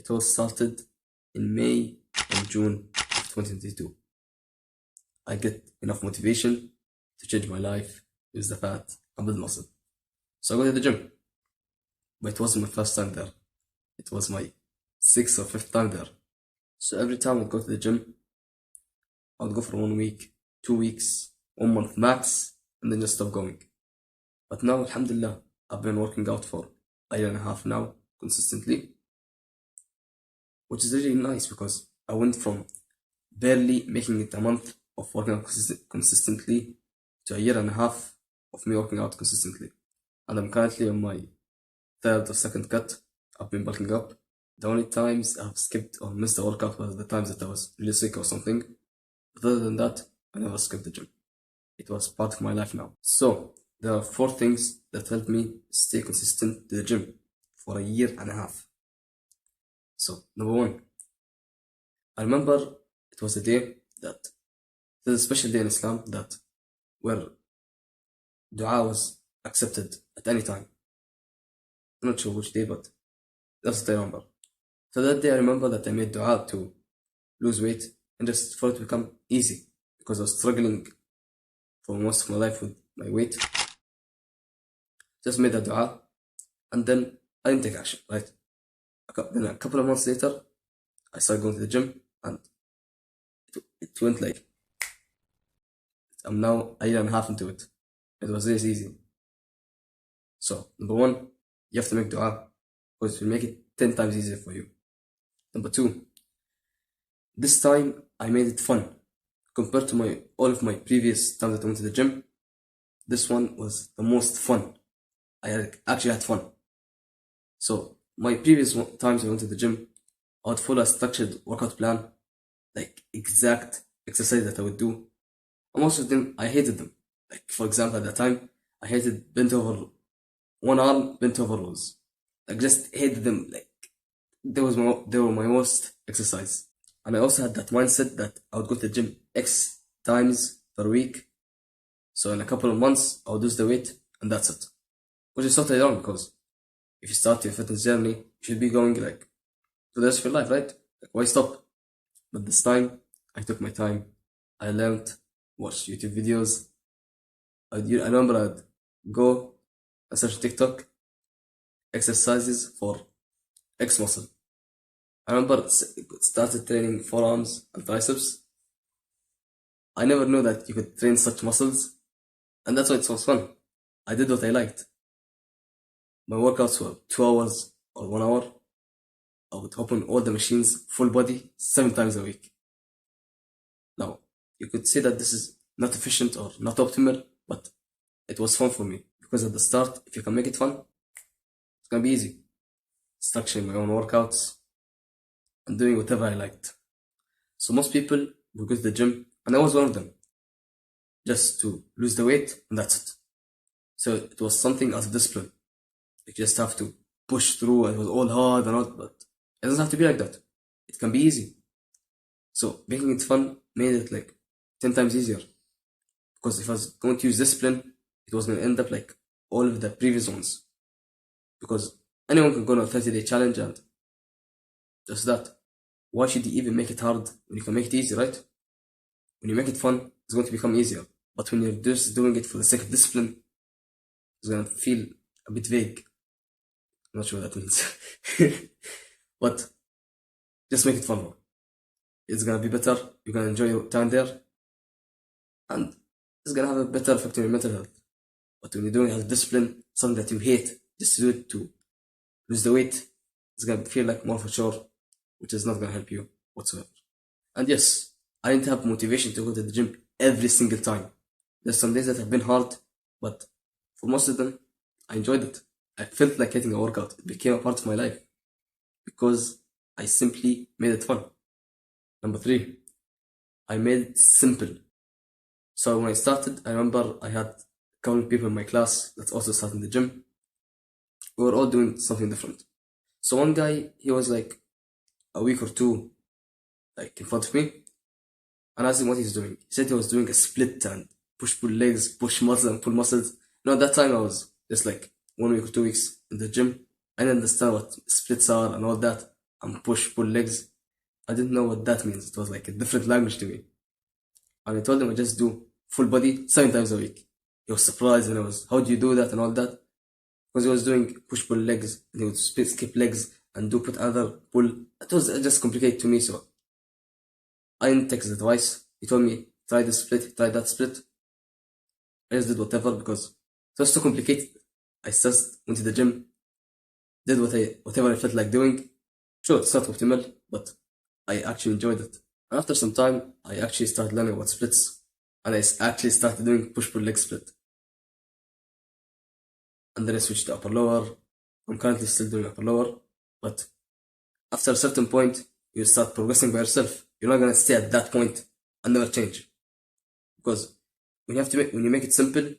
it all started in May and June of 2022. I get enough motivation to change my life, lose the fat, and build muscle. So I go to the gym, but it wasn't my first time there. It was my sixth or fifth time there. So every time I go to the gym, I would go for 1 week, 2 weeks, 1 month max, and then just stop going. But now, alhamdulillah, I've been working out for a year and a half now, consistently, which is really nice because I went from barely making it a month of working out consistently to a year and a half of me working out consistently. And I'm currently on my third or second cut. I've been bulking up. The only times I've skipped or missed a workout was the times that I was really sick or something. But other than that, I never skipped the gym. It was part of my life now. So there are 4 things that helped me stay consistent to the gym for a year and a half. So number 1, I remember it was a day that there's a special day in Islam that where dua was accepted at any time. I'm not sure which day, but that's what I remember. So that day I remember that I made dua to lose weight and just for it to become easy because I was struggling for most of my life with my weight. Just made a dua and then I didn't take action, right? Then a couple of months later, I started going to the gym and it went like, I'm now a year and a half into it. It was this easy. So, number 1, you have to make dua because it will make it 10 times easier for you. Number 2, this time I made it fun. Compared to all of my previous times that I went to the gym, this one was the most fun. I actually had fun. So, my previous times I went to the gym, I would follow a structured workout plan, like exact exercise that I would do. And most of them, I hated them. Like, for example, at that time, I hated bent over, one arm bent over rows. I just hated them. Like, they were my worst exercise. And I also had that mindset that I would go to the gym X times per week. So in a couple of months, I would lose the weight and that's it. Which is totally wrong because if you start your fitness journey, you should be going like to the rest of your life, right? Like, why stop? But this time, I took my time. I learned, watched YouTube videos. I remember I'd go and search TikTok exercises for X muscle. I remember started training forearms and triceps. I never knew that you could train such muscles, and that's why it was fun. I did what I liked. My workouts were 2 hours or 1 hour. I would open all the machines, full body, 7 times a week. Now, you could say that this is not efficient or not optimal, but it was fun for me because at the start, if you can make it fun, it's gonna be easy. Structuring my own workouts and doing whatever I liked. So most people would go to the gym, and I was one of them, just to lose the weight, and that's it. So it was something out of discipline. You just have to push through, and it was all hard and all, but it doesn't have to be like that. It can be easy. So making it fun made it like 10 times easier. Because if I was going to use discipline, it was going to end up like all of the previous ones. Because anyone can go on a 30-day challenge and just that. Why should you even make it hard when you can make it easy, right? When you make it fun, it's going to become easier. But when you're just doing it for the sake of discipline, it's going to feel a bit vague. I'm not sure what that means. But just make it fun. It's going to be better. You're going to enjoy your time there. And it's going to have a better effect on your mental health. But when you're doing it as discipline, something that you hate, just to do it to lose the weight, it's going to feel like more of a chore, which is not going to help you whatsoever. And yes, I didn't have motivation to go to the gym every single time. There's some days that have been hard, but for most of them, I enjoyed it. I felt like hitting a workout. It became a part of my life because I simply made it fun. Number 3, I made it simple. So when I started, I remember I had a couple of people in my class that also started in the gym. We were all doing something different. So one guy, he was like a week or 2 like in front of me, and I asked him what he's doing. He said he was doing a split and push-pull legs, push muscles and pull muscles. At that time I was just like 1 week or 2 weeks in the gym. I didn't understand what splits are and all that. and push pull legs. I didn't know what that means. It was like a different language to me. And I told him I just do full body 7 times a week. He was surprised and I was, how do you do that and all that? Because he was doing push pull legs and he would skip legs and do put another pull. It was just complicated to me, so I didn't take his advice. He told me try this split, try that split. I just did whatever because it was too complicated. I just went to the gym, did whatever I felt like doing. Sure, it's not optimal, but I actually enjoyed it. And after some time, I actually started learning about splits, and I actually started doing push pull leg split. And then I switched to upper lower. I'm currently still doing upper lower, but after a certain point, you start progressing by yourself. You're not gonna stay at that point and never change, because when you make it simple,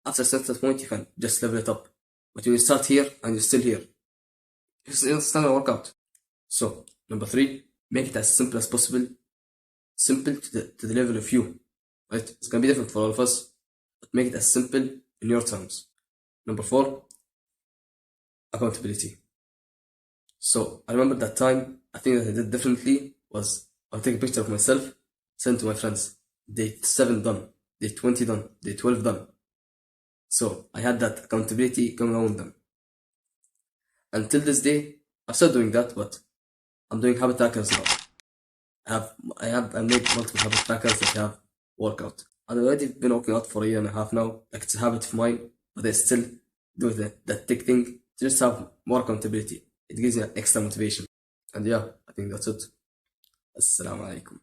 after a certain point you can just level it up. But when you start here and you're still here, it's not gonna work out. So number 3, make it as simple as possible. Simple to the level of you, right? It's gonna be different for all of us, but make it as simple in your terms. Number 4, accountability. So I remember that time, I think that I did differently was I'll take a picture of myself, send to my friends. Day 7 done, day 20 done, day 12 done. So I had that accountability going on with them. Until this day, I started doing that, but I'm doing habit trackers now. I made multiple habit trackers that have workout. I've already been working out for a year and a half now. Like it's a habit of mine, but I still do that tick thing to just have more accountability. It gives me extra motivation. And yeah, I think that's it. Assalamu alaikum.